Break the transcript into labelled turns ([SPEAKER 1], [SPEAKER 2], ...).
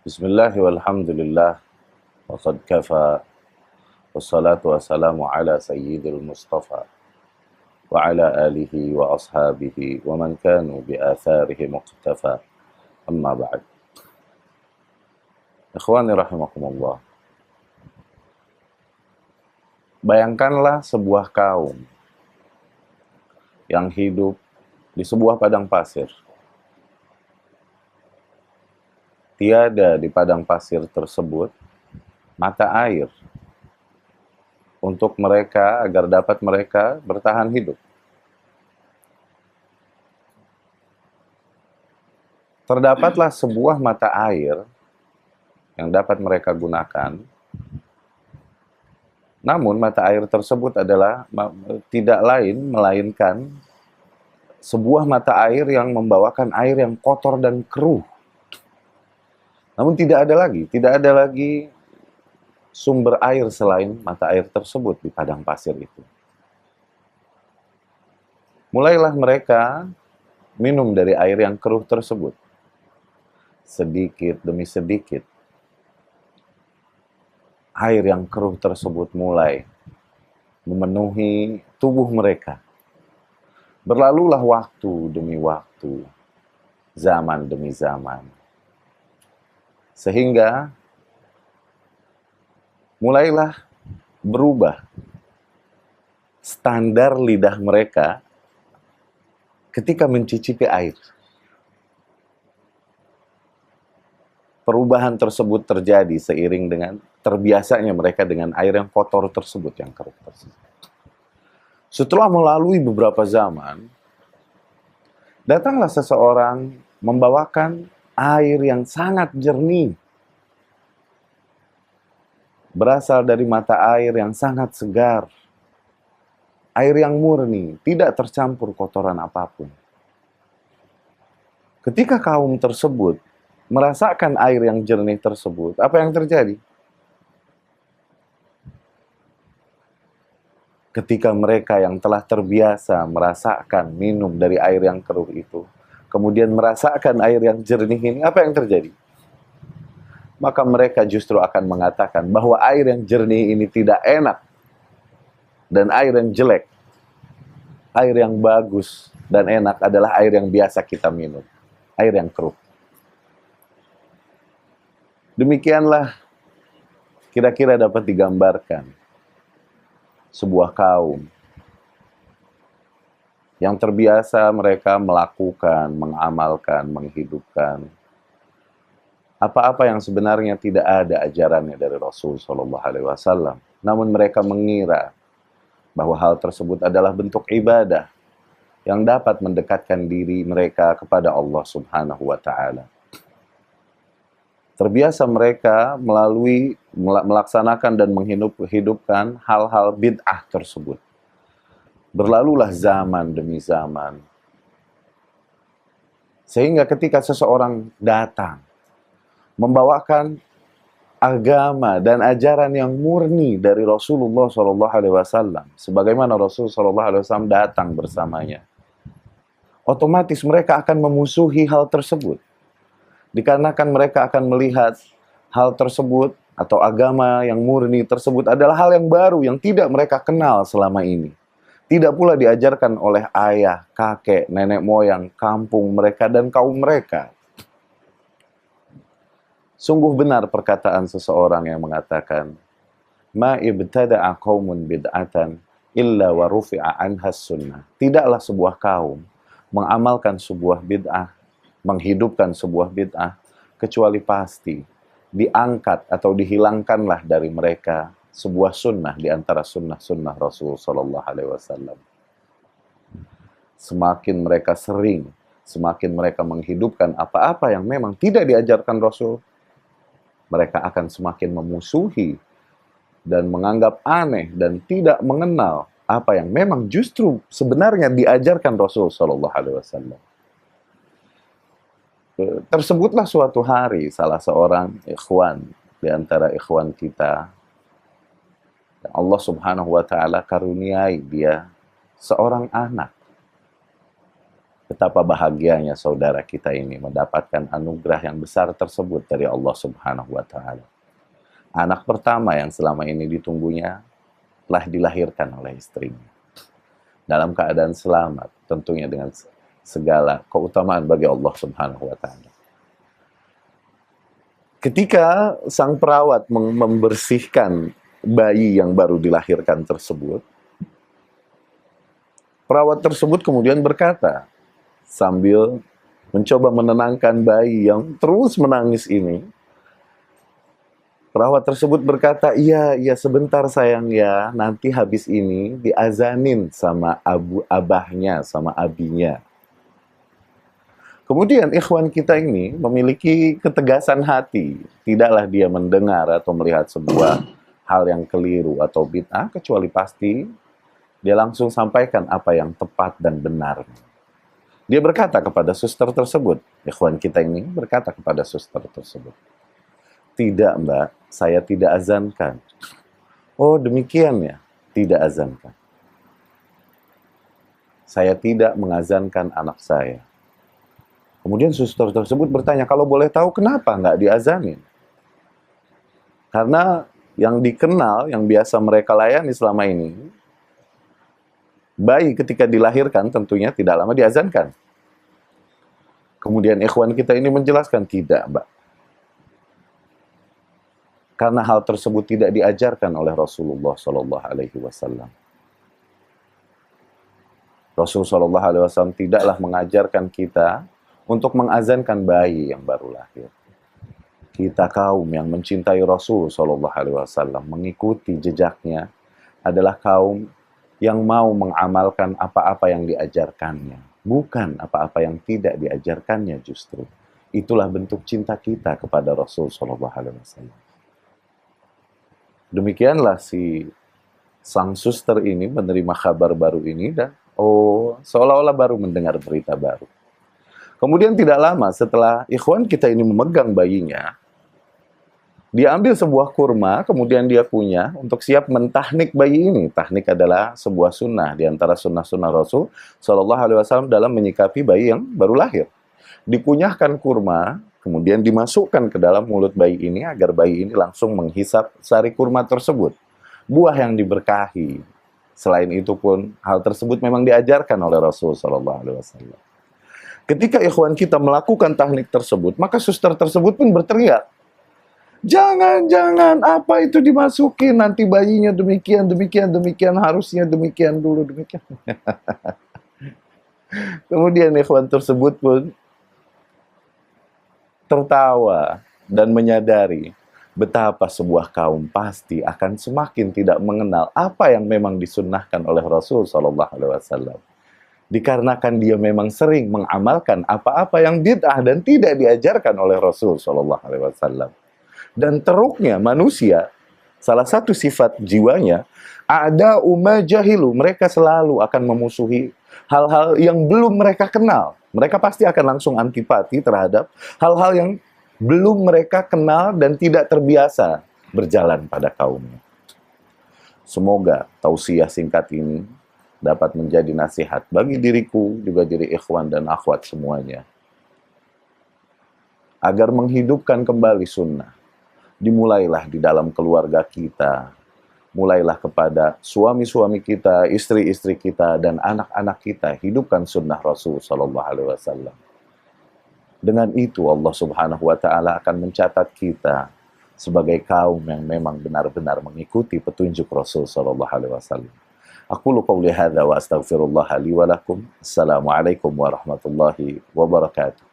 [SPEAKER 1] Bismillah walhamdulillah wa qad kafa wassalatu wassalamu ala sayyidil mustafa wa ala alihi wa ashabihi wa man kanu bi atharihi muqtafa amma ba'd. Ikhwani rahimakumullah. Bayangkanlah sebuah kaum yang hidup di sebuah padang pasir. Tiada di padang pasir tersebut mata air untuk mereka agar dapat mereka bertahan hidup. Terdapatlah sebuah mata air yang dapat mereka gunakan. Namun mata air tersebut adalah tidak lain melainkan sebuah mata air yang membawakan air yang kotor dan keruh. Namun tidak ada lagi sumber air selain mata air tersebut di padang pasir itu. Mulailah mereka minum dari air yang keruh tersebut. Sedikit demi sedikit, air yang keruh tersebut mulai memenuhi tubuh mereka. Berlalulah waktu demi waktu, zaman demi zaman. Sehingga mulailah berubah standar lidah mereka ketika mencicipi air. Perubahan tersebut terjadi seiring dengan terbiasanya mereka dengan air yang kotor tersebut, yang keruh tersebut. Setelah melalui beberapa zaman, datanglah seseorang membawakan air yang sangat jernih. Berasal dari mata air yang sangat segar. Air yang murni, tidak tercampur kotoran apapun. Ketika kaum tersebut merasakan air yang jernih tersebut, apa yang terjadi? Ketika mereka yang telah terbiasa merasakan minum dari air yang keruh itu, kemudian merasakan air yang jernih ini, apa yang terjadi? Maka mereka justru akan mengatakan bahwa air yang jernih ini tidak enak. Dan air yang jelek, air yang bagus dan enak adalah air yang biasa kita minum. Air yang keruh. Demikianlah kira-kira dapat digambarkan sebuah kaum yang terbiasa mereka melakukan, mengamalkan, menghidupkan apa-apa yang sebenarnya tidak ada ajarannya dari Rasul Shallallahu Alaihi Wasallam. Namun mereka mengira bahwa hal tersebut adalah bentuk ibadah yang dapat mendekatkan diri mereka kepada Allah Subhanahu Wa Taala. Terbiasa mereka melaksanakan dan menghidupkan hal-hal bid'ah tersebut. Berlalulah zaman demi zaman. Sehingga ketika seseorang datang membawakan agama dan ajaran yang murni dari Rasulullah SAW, sebagaimana Rasulullah SAW datang bersamanya, otomatis mereka akan memusuhi hal tersebut. Dikarenakan mereka akan melihat hal tersebut atau agama yang murni tersebut adalah hal yang baru yang tidak mereka kenal selama ini. Tidak pula diajarkan oleh ayah, kakek, nenek moyang, kampung mereka dan kaum mereka. Sungguh benar perkataan seseorang yang mengatakan, "Ma ibtada'a qaumun bid'atan illa wa rufi'a anhas sunnah." Tidaklah sebuah kaum mengamalkan sebuah bid'ah, menghidupkan sebuah bid'ah, kecuali pasti diangkat atau dihilangkanlah dari mereka sebuah sunnah di antara sunnah-sunnah Rasul Sallallahu Alaihi Wasallam. Semakin mereka sering, semakin mereka menghidupkan apa-apa yang memang tidak diajarkan Rasul, mereka akan semakin memusuhi dan menganggap aneh dan tidak mengenal apa yang memang justru sebenarnya diajarkan Rasul Sallallahu Alaihi Wasallam. Tersebutlah suatu hari salah seorang ikhwan di antara ikhwan kita, Allah Subhanahu wa Ta'ala karuniai dia seorang anak. Betapa bahagianya saudara kita ini mendapatkan anugerah yang besar tersebut dari Allah Subhanahu wa Ta'ala. Anak pertama yang selama ini ditunggunya telah dilahirkan oleh istrinya dalam keadaan selamat, tentunya dengan segala keutamaan bagi Allah Subhanahu wa Ta'ala. Ketika sang perawat membersihkan bayi yang baru dilahirkan tersebut, perawat tersebut kemudian berkata, sambil mencoba menenangkan bayi yang terus menangis ini, perawat tersebut berkata, iya sebentar sayang ya, nanti habis ini diazanin sama abahnya, sama abinya. Kemudian ikhwan kita ini memiliki ketegasan hati. Tidaklah dia mendengar atau melihat sebuah hal yang keliru atau bid'ah, kecuali pasti dia langsung sampaikan apa yang tepat dan benar. Dia berkata kepada suster tersebut, ikhwan kita ini berkata kepada suster tersebut, tidak mbak, saya tidak azankan. Oh demikian ya, tidak azankan. Saya tidak mengazankan anak saya. Kemudian suster tersebut bertanya, kalau boleh tahu kenapa nggak diazanin? Karena yang dikenal, yang biasa mereka layani selama ini, bayi ketika dilahirkan tentunya tidak lama diazankan. Kemudian ikhwan kita ini menjelaskan, tidak mbak. Karena hal tersebut tidak diajarkan oleh Rasulullah SAW. Rasulullah SAW tidaklah mengajarkan kita untuk mengazankan bayi yang baru lahir. Kita kaum yang mencintai Rasul SAW, mengikuti jejaknya, adalah kaum yang mau mengamalkan apa-apa yang diajarkannya, bukan apa-apa yang tidak diajarkannya justru. Itulah bentuk cinta kita kepada Rasul SAW. Demikianlah si sang suster ini menerima kabar baru ini dan seolah-olah baru mendengar berita baru. Kemudian tidak lama setelah ikhwan kita ini memegang bayinya, dia ambil sebuah kurma, kemudian dia punya untuk siap mentahnik bayi ini. Tahnik adalah sebuah sunnah di antara sunnah-sunnah Rasul SAW dalam menyikapi bayi yang baru lahir. Dikunyahkan kurma, kemudian dimasukkan ke dalam mulut bayi ini agar bayi ini langsung menghisap sari kurma tersebut. Buah yang diberkahi. Selain itu pun hal tersebut memang diajarkan oleh Rasul SAW. Ketika ikhwan kita melakukan tahnik tersebut, maka suster tersebut pun berteriak, jangan, apa itu dimasukin, nanti bayinya demikian, harusnya demikian dulu, demikian. Kemudian ikhwan tersebut pun tertawa dan menyadari betapa sebuah kaum pasti akan semakin tidak mengenal apa yang memang disunnahkan oleh Rasul SAW. Dikarenakan dia memang sering mengamalkan apa-apa yang bid'ah dan tidak diajarkan oleh Rasul SAW. Dan teruknya manusia, salah satu sifat jiwanya, ada jahilu, mereka selalu akan memusuhi hal-hal yang belum mereka kenal. Mereka pasti akan langsung antipati terhadap hal-hal yang belum mereka kenal dan tidak terbiasa berjalan pada kaumnya. Semoga tausiah singkat ini dapat menjadi nasihat bagi diriku, juga diri ikhwan dan akhwat semuanya. Agar menghidupkan kembali sunnah. Dimulailah di dalam keluarga kita. Mulailah kepada suami-suami kita, istri-istri kita, dan anak-anak kita. Hidupkan sunnah Rasul SAW. Dengan itu Allah Subhanahu wa Ta'ala akan mencatat kita sebagai kaum yang memang benar-benar mengikuti petunjuk Rasul SAW. Aqulu qawli hadza wa astaghfirullah li wa lakum. Assalamualaikum warahmatullahi wabarakatuh.